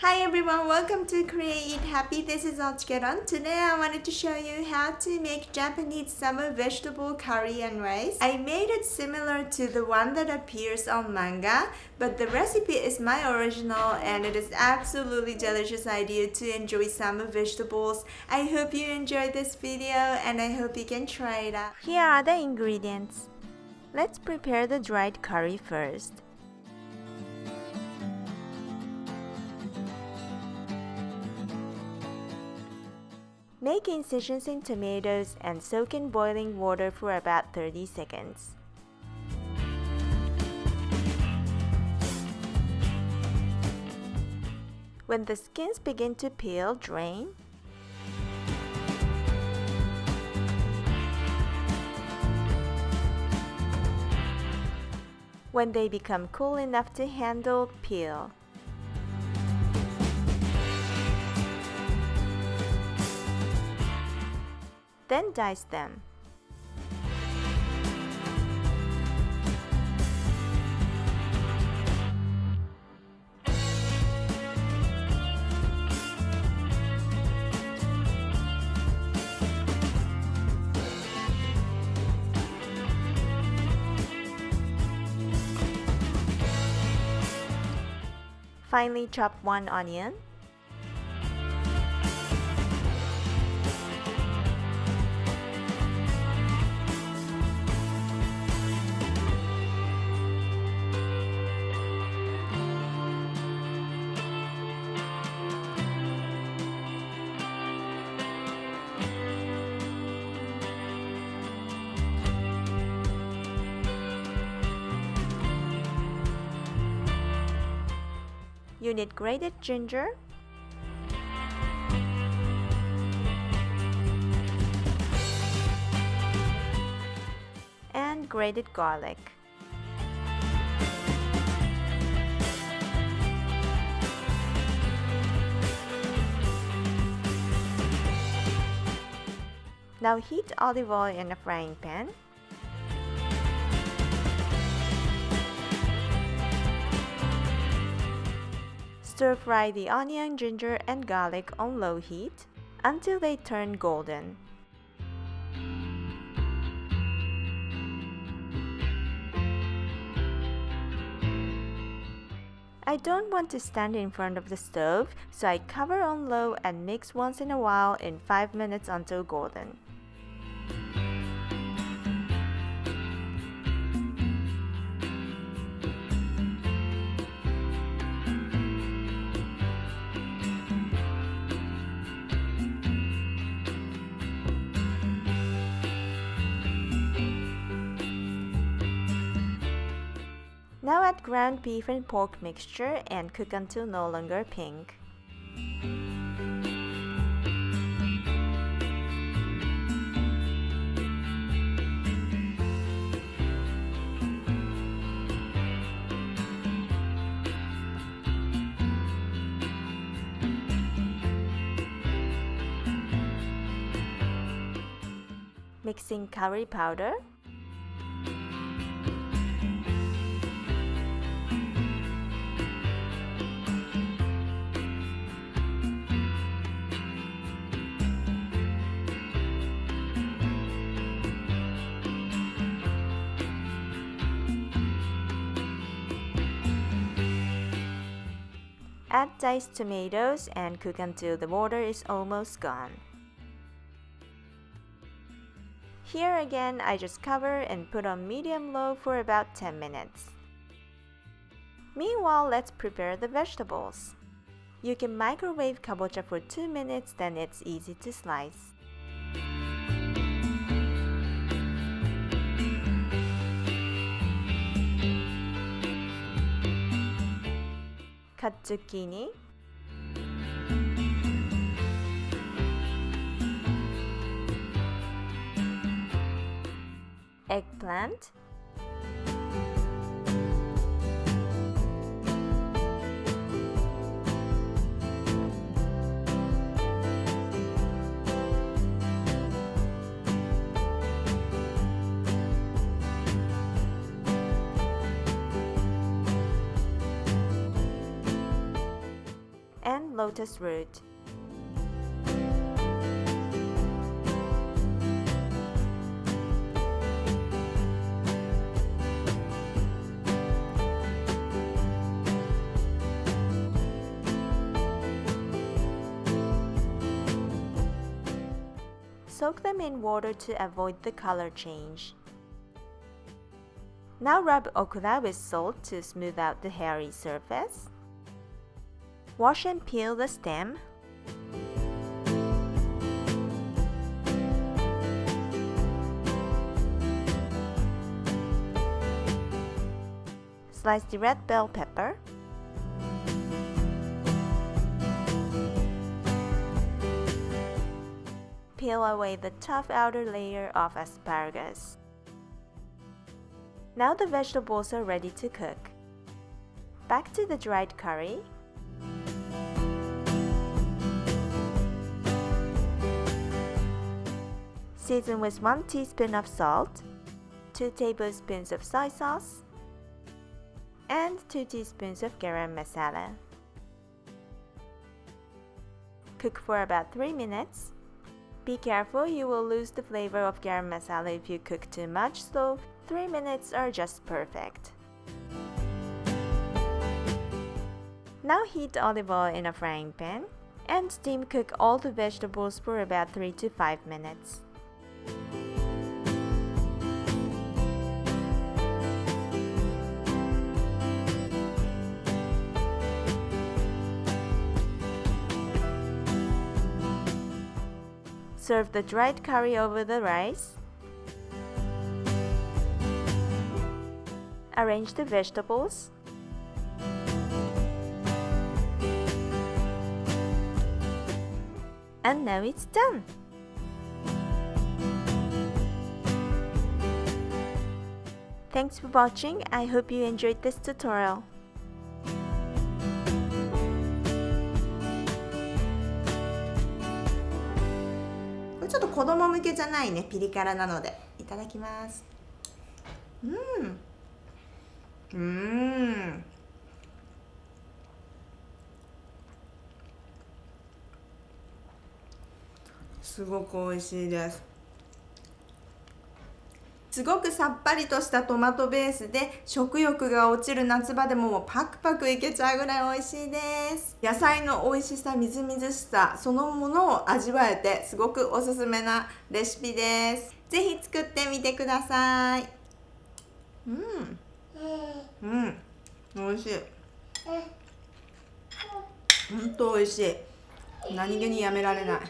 Hi everyone, welcome to Create Eat Happy. This is OCHIKERON. Today I wanted to show you how to make Japanese summer vegetable curry and rice. I made it similar to the one that appears on Manga, but the recipe is my original and it is absolutely delicious idea to enjoy summer vegetables. I hope you enjoyed this video and I hope you can try it out. Here are the ingredients. Let's prepare the dried curry first. Make incisions in tomatoes and soak in boiling water for about 30 seconds. When the skins begin to peel, drain. When they become cool enough to handle, peel. Then dice them. Finely chop one onion. You need grated ginger, and grated garlic. Now heat olive oil in a frying pan. Stir-fry the onion, ginger, and garlic on low heat until they turn golden. I don't want to stand in front of the stove, so I cover on low and mix once in a while in 5 minutes until golden. Now add ground beef and pork mixture and cook until no longer pink. Mixing curry powder, add diced tomatoes and cook until the water is almost gone. Here again, I just cover and put on medium-low for about 10 minutes. Meanwhile, let's prepare the vegetables. You can microwave kabocha for 2 minutes, then it's easy to slice. Cut zucchini, eggplant, lotus root. Soak them in water to avoid the color change. Now rub okra with salt to smooth out the hairy surface. Wash and peel the stem. Slice the red bell pepper. Peel away the tough outer layer of asparagus. Now the vegetables are ready to cook. Back to the dried curry. Season with 1 teaspoon of salt, 2 tablespoons of soy sauce, and 2 teaspoons of garam masala. Cook for about 3 minutes. Be careful, you will lose the flavor of garam masala if you cook too much, so 3 minutes are just perfect. Now heat olive oil in a frying pan and steam cook all the vegetables for about 3 to 5 minutes. Serve the dried curry over the rice. Arrange the vegetables. And now it's done! Thanks for watching. I hope you enjoyed this tutorial.これちょっと子供向けじゃないね、ピリ辛なので。いただきます。すごく美味しいです。すごくさっぱりとしたトマトベースで食欲が落ちる夏場でもパクパクいけちゃうぐらい美味しいです。野菜の美味しさ、みずみずしさそのものを味わえてすごくおすすめなレシピです。ぜひ作ってみてください。美味しい。ほんと美味しい。何気にやめられない。